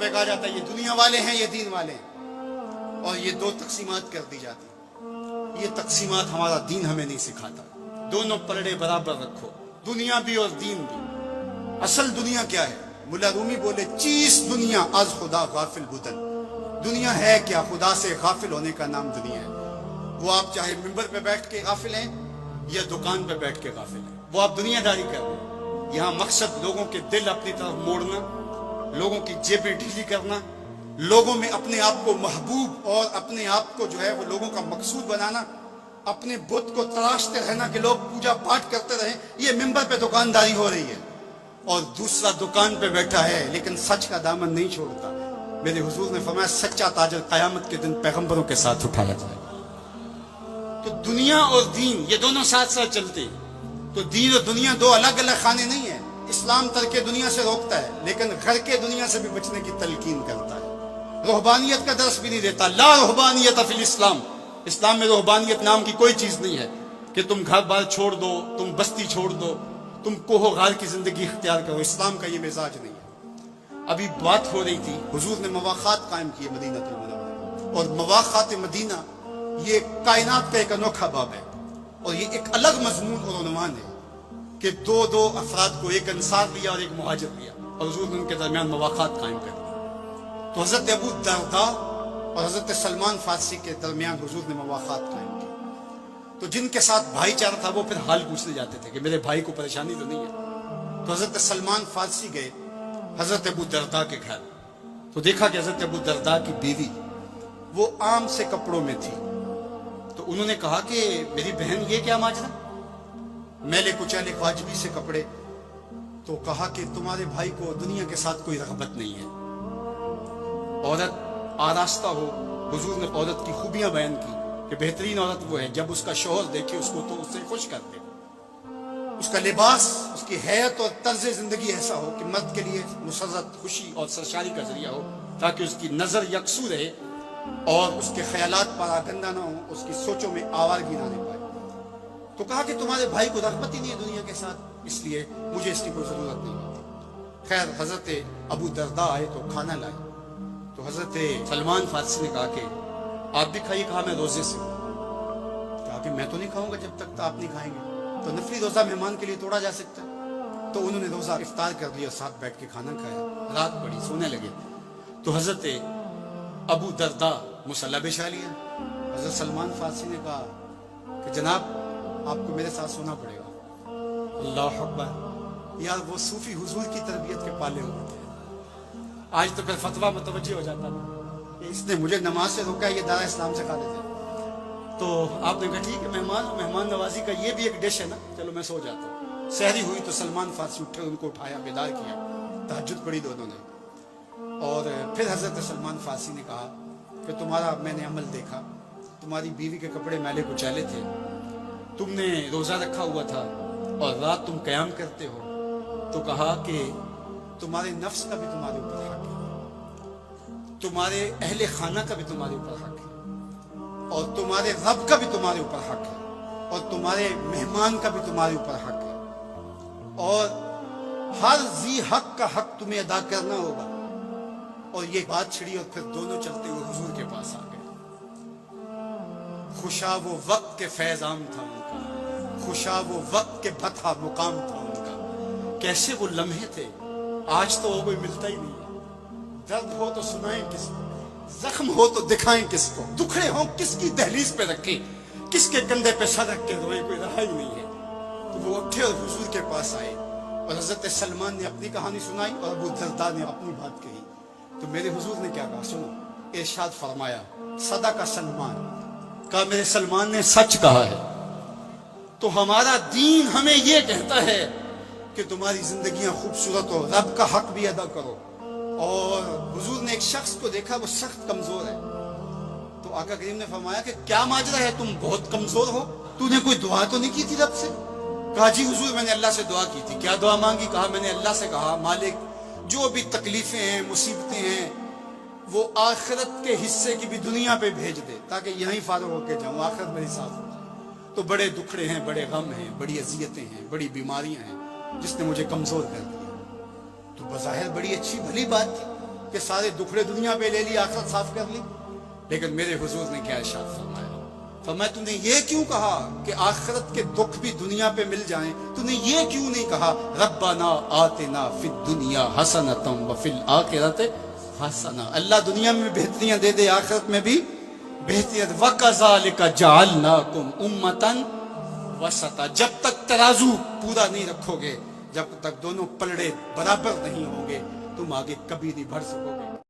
پہ کہا جاتا ہے یہ دنیا والے ہیں یہ دین والے ہیں، اور یہ دو تقسیمات کر دی جاتی۔ یہ تقسیمات ہمارا دین ہمیں نہیں سکھاتا۔ دونوں پلڑے برابر رکھو، دنیا بھی اور دین بھی۔ اصل دنیا کیا ہے؟ مولا رومی بولے چیز دنیا از خدا غافل بودن۔ دنیا ہے کیا؟ خدا سے غافل ہونے کا نام دنیا ہے۔ وہ آپ چاہے ممبر پہ بیٹھ کے غافل ہیں یا دکان پہ بیٹھ کے غافل ہیں، وہ آپ دنیا داری کر رہے ہیں۔ یہاں مقصد لوگوں کے دل اپنی طرف موڑنا، لوگوں کی جیبیں ڈھیلی کرنا، لوگوں میں اپنے آپ کو محبوب اور اپنے آپ کو جو ہے وہ لوگوں کا مقصود بنانا، اپنے بت کو تراشتے رہنا کہ لوگ پوجا پاٹ کرتے رہیں۔ یہ ممبر پہ دکانداری ہو رہی ہے، اور دوسرا دکان پہ بیٹھا ہے لیکن سچ کا دامن نہیں چھوڑتا۔ میرے حضور نے فرمایا سچا تاجر قیامت کے دن پیغمبروں کے ساتھ اٹھایا جائے گا۔ تو دنیا اور دین یہ دونوں ساتھ ساتھ چلتے ہیں۔ تو دین اور دنیا دو الگ الگ خانے نہیں ہیں۔ اسلام ترک دنیا سے روکتا ہے لیکن گھر کے دنیا سے بھی بچنے کی تلقین کرتا ہے۔ رہبانیت کا درس بھی نہیں دیتا۔ لا رہبانیت فی الاسلام، اسلام میں رہبانیت نام کی کوئی چیز نہیں ہے کہ تم گھر بار چھوڑ دو، تم بستی چھوڑ دو، تم کوہ و غار کی زندگی اختیار کرو۔ اسلام کا یہ مزاج نہیں ہے۔ ابھی بات ہو رہی تھی، حضور نے مواخات قائم کیے مدینہ المنورہ، اور مواخات مدینہ یہ کائنات کا ایک انوکھا باب ہے، اور یہ ایک الگ مضمون اور عنوان ہے کہ دو افراد کو، ایک انصار لیا اور ایک مہاجر لیا، اور حضور نے ان کے درمیان مواخات قائم کر دی۔ تو حضرت ابو الدرداء اور حضرت سلمان فارسی کے درمیان حضور نے مواخات قائم کی۔ تو جن کے ساتھ بھائی چارہ تھا وہ پھر حال پوچھنے جاتے تھے کہ میرے بھائی کو پریشانی تو نہیں ہے۔ تو حضرت سلمان فارسی گئے حضرت ابو الدرداء کے گھر، تو دیکھا کہ حضرت ابو الدرداء کی بیوی وہ عام سے کپڑوں میں تھی۔ تو انہوں نے کہا کہ میری بہن یہ کیا ماجرا، میلے کچیلے واجبی سے کپڑے؟ تو کہا کہ تمہارے بھائی کو دنیا کے ساتھ کوئی رغبت نہیں ہے۔ عورت آراستہ ہو، حضور نے عورت کی خوبیاں بیان کی کہ بہترین عورت وہ ہے جب اس کا شوہر دیکھے اس کو تو اس سے خوش کر دے، اس کا لباس، اس کی حیت اور طرز زندگی ایسا ہو کہ مرد کے لیے مسرت، خوشی اور سرشاری کا ذریعہ ہو، تاکہ اس کی نظر یکسو رہے اور اس کے خیالات پر آگندہ نہ ہوں، اس کی سوچوں میں آوارگی نہ آنے پائے۔ تو کہا کہ تمہارے بھائی کو رغبت ہی نہیں ہے دنیا کے ساتھ، اس لیے مجھے اس کی کوئی ضرورت نہیں ہے۔ خیر حضرت ابو الدرداء آئے تو کھانا لائے، تو حضرت سلمان فارسی نے کہا کہ آپ بھی کھائیے۔ کہا میں روزے سے ہوں۔ کہا کہ میں تو نہیں کھاؤں گا جب تک آپ نہیں کھائیں گے، تو نفلی روزہ مہمان کے لیے توڑا جا سکتا ہے۔ تو انہوں نے روزہ افطار کر لیا، ساتھ بیٹھ کے کھانا کھایا، رات پڑی، سونے لگے۔ تو حضرت ابو الدرداء مصلی بچھا لیا۔ حضرت سلمان فارسی نے کہا کہ جناب آپ کو میرے ساتھ سونا پڑے گا۔ اللہ اکبر! یار وہ صوفی حضور کی تربیت کے پالے ہوئے تھے۔ آج تو پھر فتویٰ متوجہ ہو جاتا نا کہ اس نے مجھے نماز سے روکا، یہ دار اسلام سے کھا لیتے۔ تو آپ نے کہا ٹھیک ہے، مہمان نوازی کا یہ بھی ایک ڈش ہے نا، چلو میں سو جاتا ہوں۔ سحری ہوئی تو سلمان فارسی اٹھے، ان کو اٹھایا، بیدار کیا، تہجد پڑھی دونوں نے۔ اور پھر حضرت سلمان فارسی نے کہا کہ تمہارا میں نے عمل دیکھا، تمہاری بیوی کے کپڑے میلے کچیلے تھے، تم نے روزہ رکھا ہوا تھا اور رات تم قیام کرتے ہو۔ تو کہا کہ تمہارے نفس کا بھی تمہارے اوپر حق ہے، تمہارے اہل خانہ کا بھی تمہارے اوپر حق ہے، اور تمہارے رب کا بھی تمہارے اوپر حق ہے، اور تمہارے مہمان کا بھی تمہارے اوپر حق ہے، اور ہر ذی حق کا حق تمہیں ادا کرنا ہوگا۔ اور یہ بات چھڑی اور پھر دونوں چلتے ہوئے حضور کے پاس آ گئے۔ خوشا وہ وقت کے فیض عام تھا ان کا، خوشا وہ وقت کے بھتھا مقام تھا ان کا۔ کیسے وہ لمحے تھے، آج تو وہ کوئی ملتا ہی نہیں ہے۔ درد ہو تو سنائیں کس کو، زخم ہو تو دکھائیں کس کو، دکھڑے ہوں کس کی دہلیز پہ رکھیں، کس کے کندھے پہ سر رکھ کے روئیں، کوئی رہا ہی نہیں ہے۔ تو وہ اٹھے اور حضور کے پاس آئے، اور حضرت سلمان نے اپنی کہانی سنائی اور ابو الدرداء نے اپنی بات کہی۔ تو میرے حضور نے کیا کہا سنو، ارشاد فرمایا صدق سلمان، کہا میرے سلمان نے سچ کہا ہے۔ تو ہمارا دین ہمیں یہ کہتا ہے کہ تمہاری زندگیاں خوبصورت ہو، رب کا حق بھی ادا کرو۔ اور حضور نے ایک شخص کو دیکھا وہ سخت کمزور ہے، تو آقا کریم نے فرمایا کہ کیا ماجرا ہے، تم بہت کمزور ہو، تو نے کوئی دعا تو نہیں کی تھی رب سے؟ کہا جی حضور میں نے اللہ سے دعا کی تھی۔ کیا دعا مانگی؟ کہا میں نے اللہ سے کہا مالک جو بھی تکلیفیں ہیں، مصیبتیں ہیں، وہ آخرت کے حصے کی بھی دنیا پہ بھیج دے تاکہ یہیں فارغ ہو کے جاؤں، آخرت میری ساتھ ہو جائے۔ تو بڑے دکھڑے ہیں، بڑے غم ہیں، بڑی اذیتیں ہیں، بڑی بیماریاں ہیں جس نے مجھے کمزور کر دیا۔ تو بظاہر بڑی اچھی بھلی بات تھی کہ سارے دکھڑے دنیا پہ لے لی, آخرت صاف کر لی. لیکن میرے حضور نے کیا ارشاد فرمایا, فرمایا تو نے یہ کیوں کہا کہ آخرت کے دکھ بھی دنیا پہ مل جائیں, تو نے یہ کیوں نہیں کہا ربنا آتنا فی الدنیا حسنۃ وفی الآخرۃ حسنہ, اللہ دنیا میں بہتریاں دے دے, آخرت میں بھی بہتریاں. وَكَذَلِكَ جَعَلْنَاكُمْ أُمَّةً وَسَطًا, جب تک ترازو پورا نہیں رکھو گے, جب تک دونوں پلڑے برابر نہیں ہوں گے, تم آگے کبھی نہیں بڑھ سکو گے.